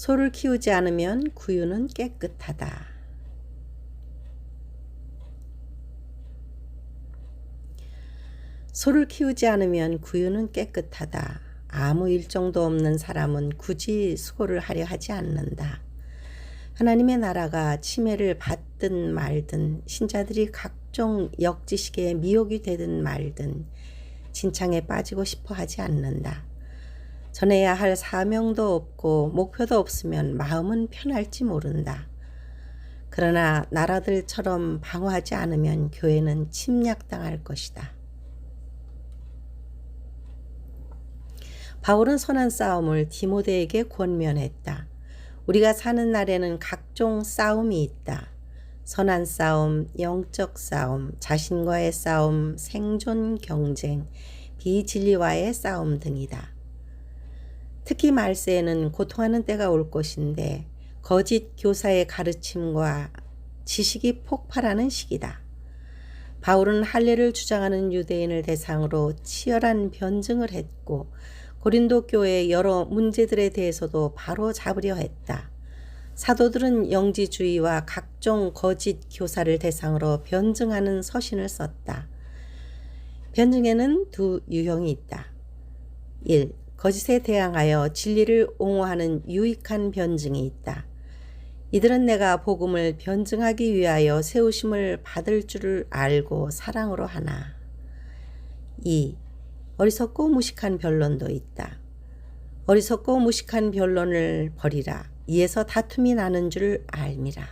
소를 키우지 않으면 구유는 깨끗하다. 소를 키우지 않으면 구유는 깨끗하다. 아무 일정도 없는 사람은 굳이 수고를 하려 하지 않는다. 하나님의 나라가 침해를 받든 말든, 신자들이 각종 역지식에 미혹이 되든 말든 진창에 빠지고 싶어 하지 않는다. 전해야 할 사명도 없고 목표도 없으면 마음은 편할지 모른다. 그러나 나라들처럼 방어하지 않으면 교회는 침략당할 것이다. 바울은 선한 싸움을 디모데에게 권면했다. 우리가 사는 날에는 각종 싸움이 있다. 선한 싸움, 영적 싸움, 자신과의 싸움, 생존 경쟁, 비진리와의 싸움 등이다. 특히 말세에는 고통하는 때가 올 것인데 거짓 교사의 가르침과 지식이 폭발하는 시기다. 바울은 할례를 주장하는 유대인을 대상으로 치열한 변증을 했고 고린도 교회의 여러 문제들에 대해서도 바로 잡으려 했다. 사도들은 영지주의와 각종 거짓 교사를 대상으로 변증하는 서신을 썼다. 변증에는 두 유형이 있다. 1. 거짓에 대항하여 진리를 옹호하는 유익한 변증이 있다. 이들은 내가 복음을 변증하기 위하여 세우심을 받을 줄을 알고 사랑으로 하나. 2. 어리석고 무식한 변론도 있다. 어리석고 무식한 변론을 버리라. 이에서 다툼이 나는 줄 알미라.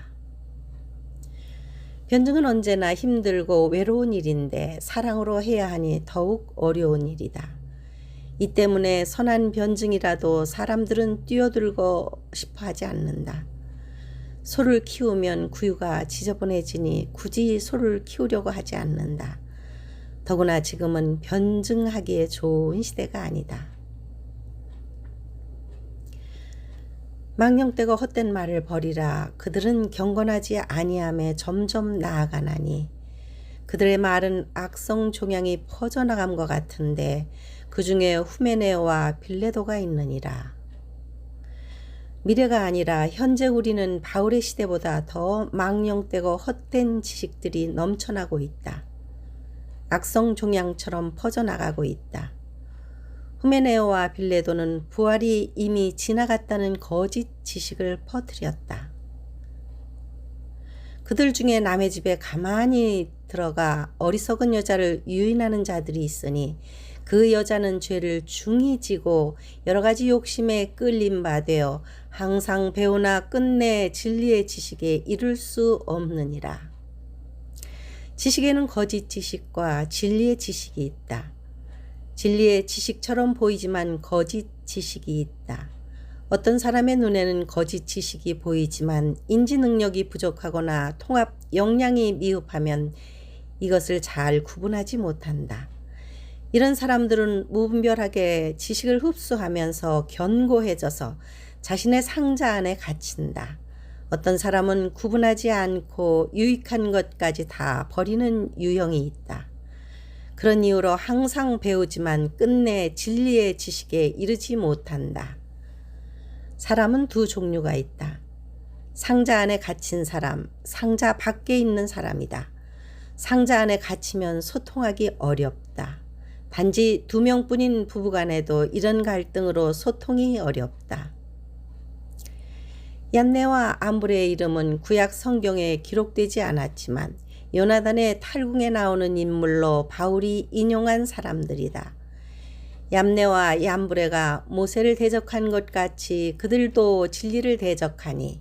변증은 언제나 힘들고 외로운 일인데 사랑으로 해야 하니 더욱 어려운 일이다. 이 때문에 선한 변증이라도 사람들은 뛰어들고 싶어 하지 않는다. 소를 키우면 구유가 지저분해지니 굳이 소를 키우려고 하지 않는다. 더구나 지금은 변증하기에 좋은 시대가 아니다. 망령되고 헛된 말을 버리라. 그들은 경건하지 아니함에 점점 나아가나니 그들의 말은 악성 종양이 퍼져나감과 같은데 그 중에 후메네오와 빌레도가 있느니라. 미래가 아니라 현재 우리는 바울의 시대보다 더 망령되고 헛된 지식들이 넘쳐나고 있다. 악성 종양처럼 퍼져나가고 있다. 후메네오와 빌레도는 부활이 이미 지나갔다는 거짓 지식을 퍼뜨렸다. 그들 중에 남의 집에 가만히 들어가 어리석은 여자를 유인하는 자들이 있으니 그 여자는 죄를 중히 지고 여러 가지 욕심에 끌림 바 되어 항상 배우나 끝내 진리의 지식에 이를 수 없느니라. 지식에는 거짓 지식과 진리의 지식이 있다. 진리의 지식처럼 보이지만 거짓 지식이 있다. 어떤 사람의 눈에는 거짓 지식이 보이지만 인지 능력이 부족하거나 통합 역량이 미흡하면 이것을 잘 구분하지 못한다. 이런 사람들은 무분별하게 지식을 흡수하면서 견고해져서 자신의 상자 안에 갇힌다. 어떤 사람은 구분하지 않고 유익한 것까지 다 버리는 유형이 있다. 그런 이유로 항상 배우지만 끝내 진리의 지식에 이르지 못한다. 사람은 두 종류가 있다. 상자 안에 갇힌 사람, 상자 밖에 있는 사람이다. 상자 안에 갇히면 소통하기 어렵다. 단지 2명뿐인 부부간에도 이런 갈등으로 소통이 어렵다. 얀네와 암브레의 이름은 구약 성경에 기록되지 않았지만 요나단의 탈궁에 나오는 인물로 바울이 인용한 사람들이다. 얌네와 얌브레가 모세를 대적한 것 같이 그들도 진리를 대적하니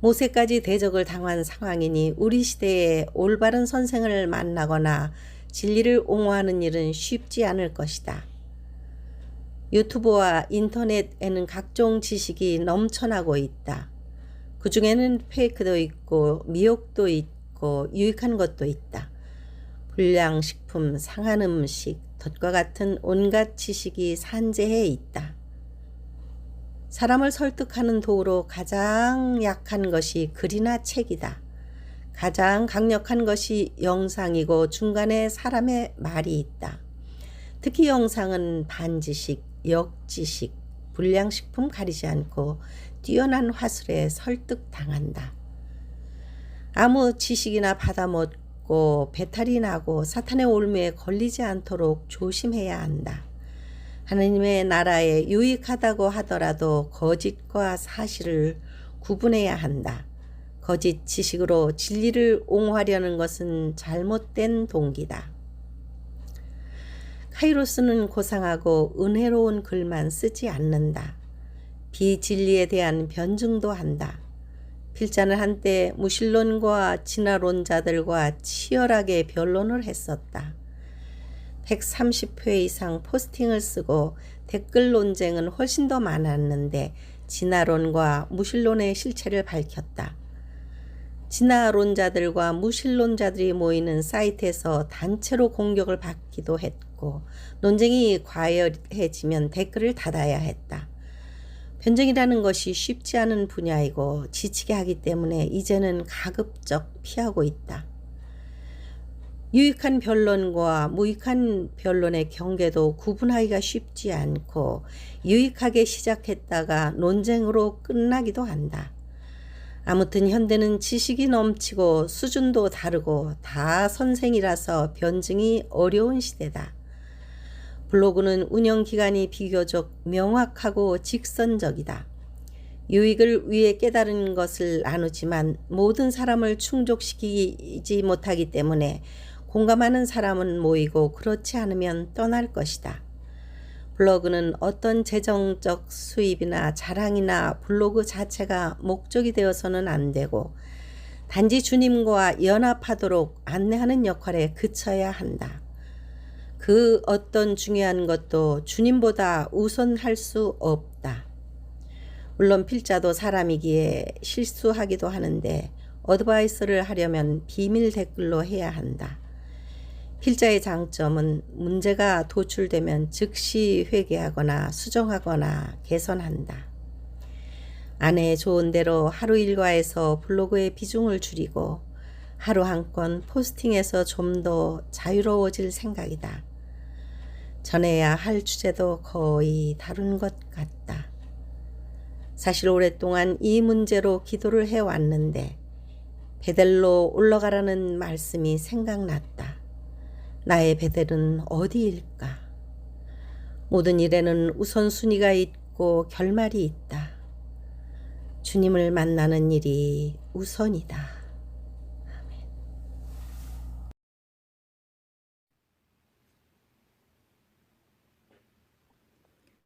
모세까지 대적을 당한 상황이니 우리 시대에 올바른 선생을 만나거나 진리를 옹호하는 일은 쉽지 않을 것이다. 유튜브와 인터넷에는 각종 지식이 넘쳐나고 있다. 그 중에는 페이크도 있고 미혹도 있고 유익한 것도 있다. 불량식품, 상한 음식, 덫과 같은 온갖 지식이 산재해 있다. 사람을 설득하는 도구로 가장 약한 것이 글이나 책이다. 가장 강력한 것이 영상이고 중간에 사람의 말이 있다. 특히 영상은 반지식, 역지식, 불량식품 가리지 않고 뛰어난 화술에 설득당한다. 아무 지식이나 받아먹고 배탈이 나고 사탄의 올무에 걸리지 않도록 조심해야 한다. 하느님의 나라에 유익하다고 하더라도 거짓과 사실을 구분해야 한다. 거짓 지식으로 진리를 옹호하려는 것은 잘못된 동기다. 카이로스는 고상하고 은혜로운 글만 쓰지 않는다. 비진리에 대한 변증도 한다. 필자는 한때 무신론과 진화론자들과 치열하게 변론을 했었다. 130회 이상 포스팅을 쓰고 댓글 논쟁은 훨씬 더 많았는데 진화론과 무신론의 실체를 밝혔다. 진화론자들과 무신론자들이 모이는 사이트에서 단체로 공격을 받기도 했고 논쟁이 과열해지면 댓글을 닫아야 했다. 변증이라는 것이 쉽지 않은 분야이고 지치게 하기 때문에 이제는 가급적 피하고 있다. 유익한 변론과 무익한 변론의 경계도 구분하기가 쉽지 않고 유익하게 시작했다가 논쟁으로 끝나기도 한다. 아무튼 현대는 지식이 넘치고 수준도 다르고 다 선생이라서 변증이 어려운 시대다. 블로그는 운영기간이 비교적 명확하고 직선적이다. 유익을 위해 깨달은 것을 나누지만 모든 사람을 충족시키지 못하기 때문에 공감하는 사람은 모이고 그렇지 않으면 떠날 것이다. 블로그는 어떤 재정적 수입이나 자랑이나 블로그 자체가 목적이 되어서는 안 되고 단지 주님과 연합하도록 안내하는 역할에 그쳐야 한다. 그 어떤 중요한 것도 주님보다 우선할 수 없다. 물론 필자도 사람이기에 실수하기도 하는데 어드바이스를 하려면 비밀 댓글로 해야 한다. 필자의 장점은 문제가 도출되면 즉시 회개하거나 수정하거나 개선한다. 아내의 좋은 대로 하루 일과에서 블로그의 비중을 줄이고 하루 한 건 포스팅에서 좀 더 자유로워질 생각이다. 전해야 할 주제도 거의 다룬 것 같다. 사실 오랫동안 이 문제로 기도를 해왔는데 베델로 올라가라는 말씀이 생각났다. 나의 베델은 어디일까? 모든 일에는 우선순위가 있고 결말이 있다. 주님을 만나는 일이 우선이다.